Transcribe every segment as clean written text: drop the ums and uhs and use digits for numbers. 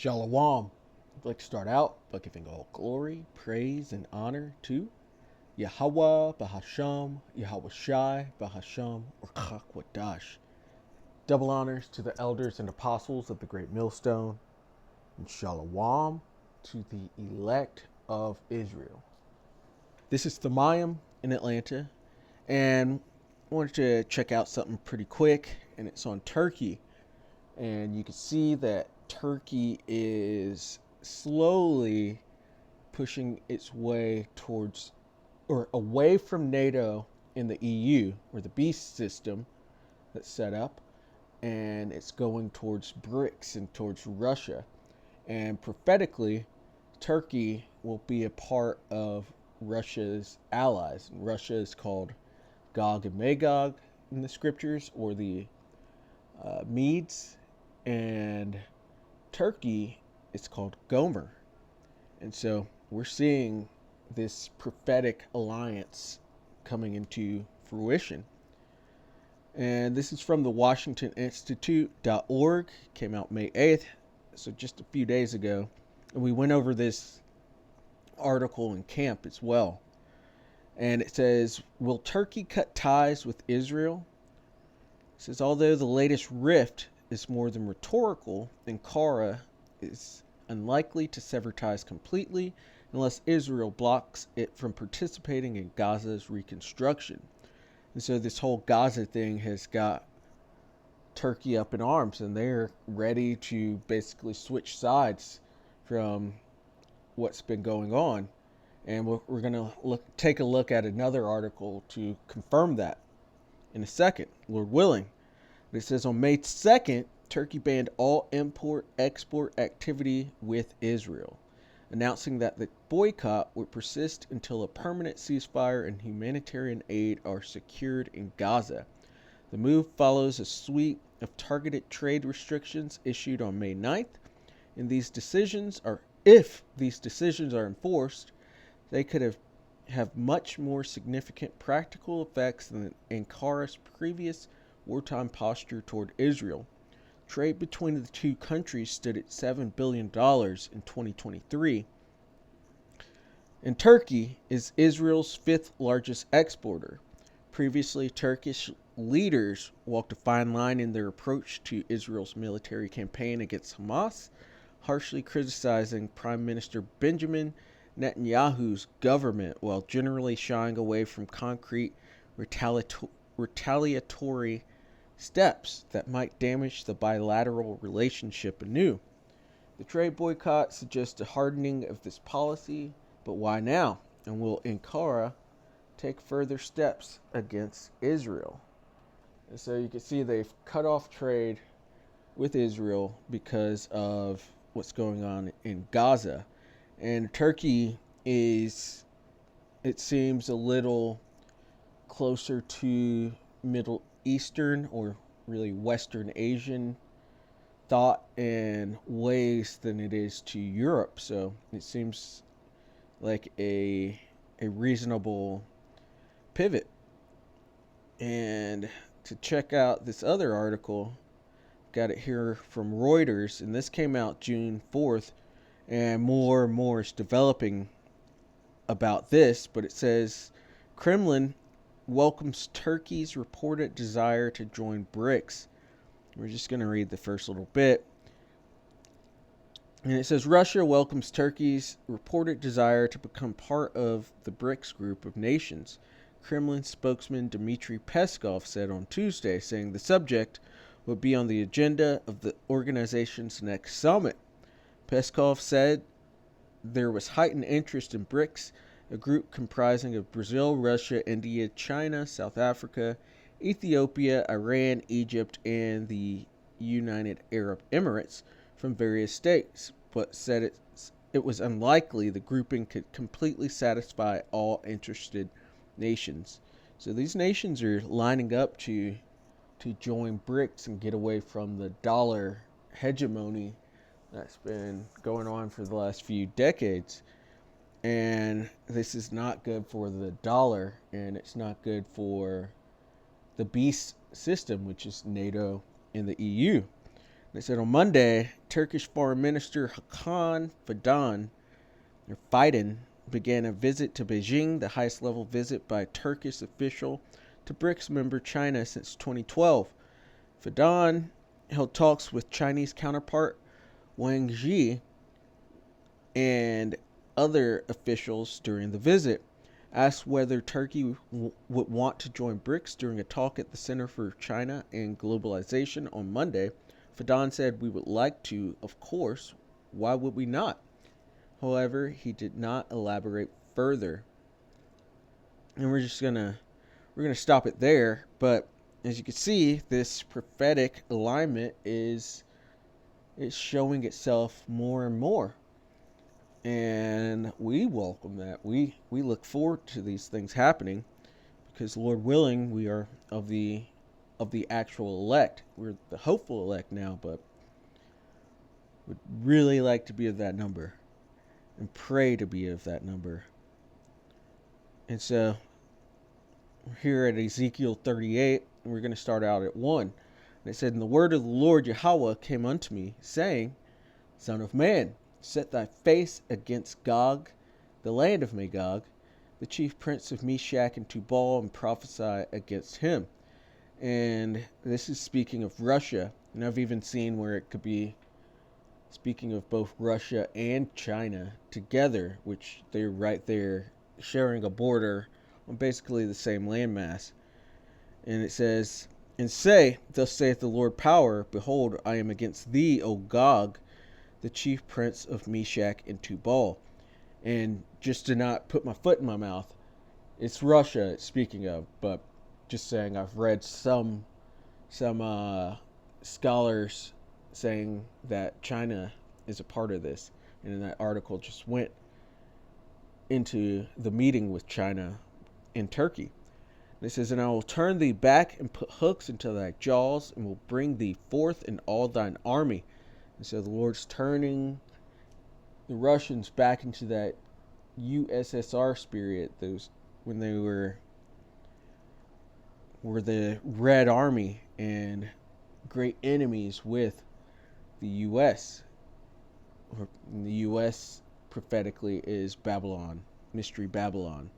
Shalom. I'd like to start out by giving all glory, praise, and honor to Yahweh, Bahasham, Yahweh Shai, Bahasham, or Chakwadash. Double honors to the elders and apostles of the Great Millstone, and Shalom to the elect of Israel. This is Thamayim in Atlanta, and I wanted to check out something pretty quick, and it's on Turkey. And you can see that Turkey is slowly pushing its way towards or away from NATO and the EU, or the beast system that's set up, and it's going towards BRICS and towards Russia. And prophetically, Turkey will be a part of Russia's allies. And Russia is called Gog and Magog in the scriptures, or the Medes, and Turkey is called Gomer. And so we're seeing this prophetic alliance coming into fruition. And this is from the WashingtonInstitute.org. Came out May 8th, so just a few days ago. And we went over this article in camp as well. And it says, will Turkey cut ties with Israel? It says, although the latest rift is more than rhetorical, Ankara is unlikely to sever ties completely unless Israel blocks it from participating in Gaza's reconstruction. And so this whole Gaza thing has got Turkey up in arms, and they're ready to basically switch sides from what's been going on. And we're going to take a look at another article to confirm that in a second, Lord willing. It says on May 2nd, Turkey banned all import-export activity with Israel, announcing that the boycott would persist until a permanent ceasefire and humanitarian aid are secured in Gaza. The move follows a suite of targeted trade restrictions issued on May 9th, and if these decisions are enforced, they could have much more significant practical effects than Ankara's previous wartime posture toward Israel. Trade between the two countries stood at $7 billion in 2023. And Turkey is Israel's fifth largest exporter. Previously, Turkish leaders walked a fine line in their approach to Israel's military campaign against Hamas, harshly criticizing Prime Minister Benjamin Netanyahu's government while generally shying away from concrete retaliatory steps that might damage the bilateral relationship anew. The trade boycott suggests a hardening of this policy, but why now? And will Ankara take further steps against Israel? And so you can see they've cut off trade with Israel because of what's going on in Gaza. And Turkey is, it seems, a little closer to Middle Eastern, or really Western Asian thought and ways than it is to Europe. So it seems like a reasonable pivot. And to check out this other article, got it here from Reuters, and this came out June 4th, and more is developing about this, but it says Kremlin welcomes Turkey's reported desire to join BRICS. We're just going to read the first little bit. And it says Russia welcomes Turkey's reported desire to become part of the BRICS group of nations. Kremlin spokesman Dmitry Peskov said on Tuesday, saying the subject would be on the agenda of the organization's next summit. Peskov said there was heightened interest in BRICS, a group comprising of Brazil, Russia, India, China, South Africa, Ethiopia, Iran, Egypt, and the United Arab Emirates from various states, but said it was unlikely the grouping could completely satisfy all interested nations. So these nations are lining up to join BRICS and get away from the dollar hegemony that's been going on for the last few decades. And this is not good for the dollar, and it's not good for the beast system, which is NATO and the EU. They said on Monday, Turkish Foreign Minister Hakan Fidan began a visit to Beijing, the highest level visit by a Turkish official to BRICS member China since 2012. Fidan held talks with Chinese counterpart Wang Yi and other officials during the visit. Asked whether Turkey would want to join BRICS during a talk at the Center for China and Globalization on Monday, Fidan said, "We would like to, of course. Why would we not?" However, he did not elaborate further. And we're gonna stop it there. But as you can see, this prophetic alignment is showing itself more and more. And we welcome that. We look forward to these things happening because, Lord willing, we are of the actual elect. We're the hopeful elect now, but would really like to be of that number and pray to be of that number. And so we're here at Ezekiel 38, and we're going to start out at 1. And it said, "And the word of the Lord Yahweh came unto me, saying, Son of man, set thy face against Gog, the land of Magog, the chief prince of Meshach and Tubal, and prophesy against him." And this is speaking of Russia. And I've even seen where it could be speaking of both Russia and China together, which they're right there sharing a border on basically the same landmass. And it says, "And say, Thus saith the Lord power, Behold, I am against thee, O Gog, the chief prince of Meshach and Tubal." And just to not put my foot in my mouth, it's Russia it's speaking of, but just saying, I've read some scholars saying that China is a part of this, and in that article just went into the meeting with China in Turkey. And it says, "And I will turn thee back and put hooks into thy jaws, and will bring thee forth in all thine army." And so the Lord's turning the Russians back into that USSR spirit, those when they were the Red Army and great enemies with the U.S. And the U.S. prophetically is Babylon, Mystery Babylon.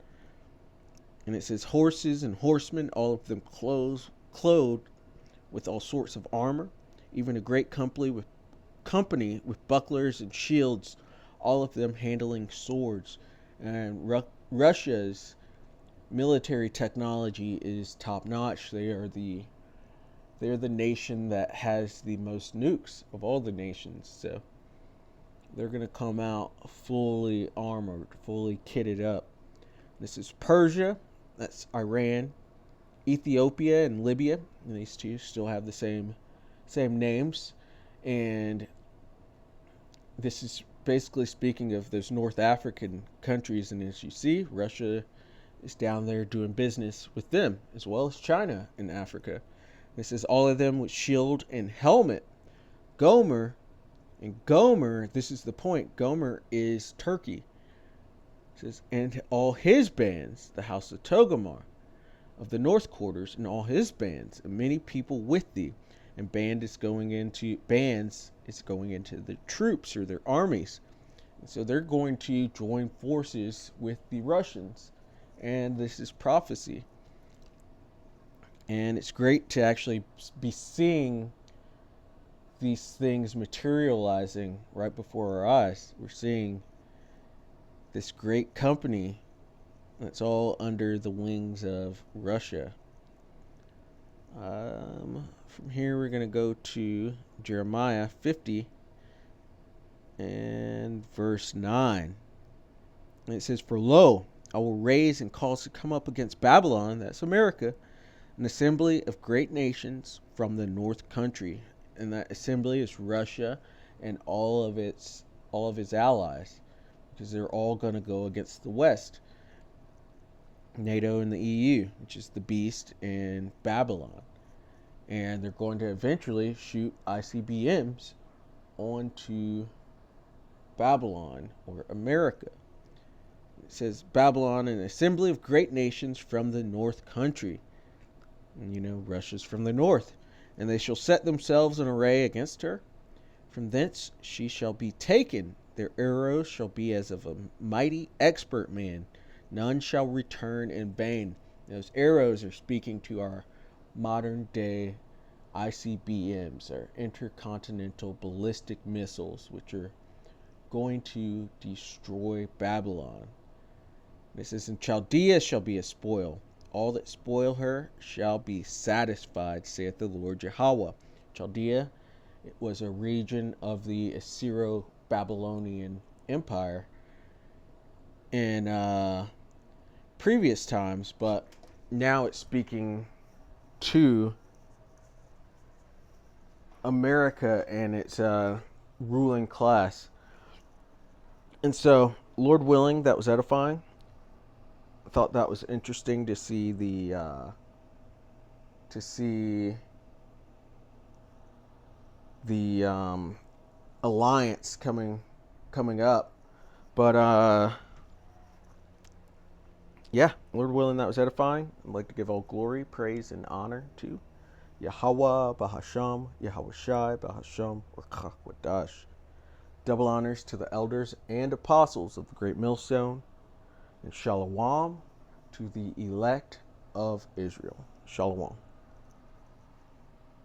And it says, "Horses and horsemen, all of them clothed with all sorts of armor, even a great company with bucklers and shields, all of them handling swords." And Russia's military technology is top notch. They're the nation that has the most nukes of all the nations. So they're going to come out fully armored, fully kitted up. This is Persia, that's Iran, Ethiopia, and Libya. And these two still have the same names. And this is basically speaking of those North African countries. And as you see, Russia is down there doing business with them, as well as China in Africa. This is all of them with shield and helmet. Gomer, this is the point, Gomer is Turkey. It says, "And all his bands, the house of Togarmah, of the north quarters, and all his bands, and many people with thee." And bands is going into the troops or their armies. And so they're going to join forces with the Russians. And this is prophecy. And it's great to actually be seeing these things materializing right before our eyes. We're seeing this great company that's all under the wings of Russia. From here, we're going to go to Jeremiah 50 and verse 9. And it says, "For lo, I will raise and cause to come up against Babylon," that's America, "an assembly of great nations from the north country." And that assembly is Russia and all of its allies, because they're all going to go against the West, NATO and the EU, which is the beast, and Babylon. And they're going to eventually shoot ICBMs onto Babylon or America. It says, "Babylon, an assembly of great nations from the north country." And Russia's from the north. And they shall set themselves in array against her. From thence she shall be taken. Their arrows shall be as of a mighty expert man. None shall return in vain. Those arrows are speaking to our modern day ICBMs, or intercontinental ballistic missiles, which are going to destroy Babylon. This is, in Chaldea shall be a spoil. All that spoil her shall be satisfied, saith the Lord Yahweh. Chaldea, it was a region of the Assyro-Babylonian Empire in previous times, but now it's speaking to America and its ruling class. And so, Lord willing, that was edifying. I thought that was interesting to see the alliance coming up. But yeah, Lord willing, that was edifying. I'd like to give all glory, praise, and honor to Yahweh, Bahasham, Yahweh Shai, Bahasham, Wadash. Double honors to the elders and apostles of the great millstone, and shalom to the elect of Israel. Shalom.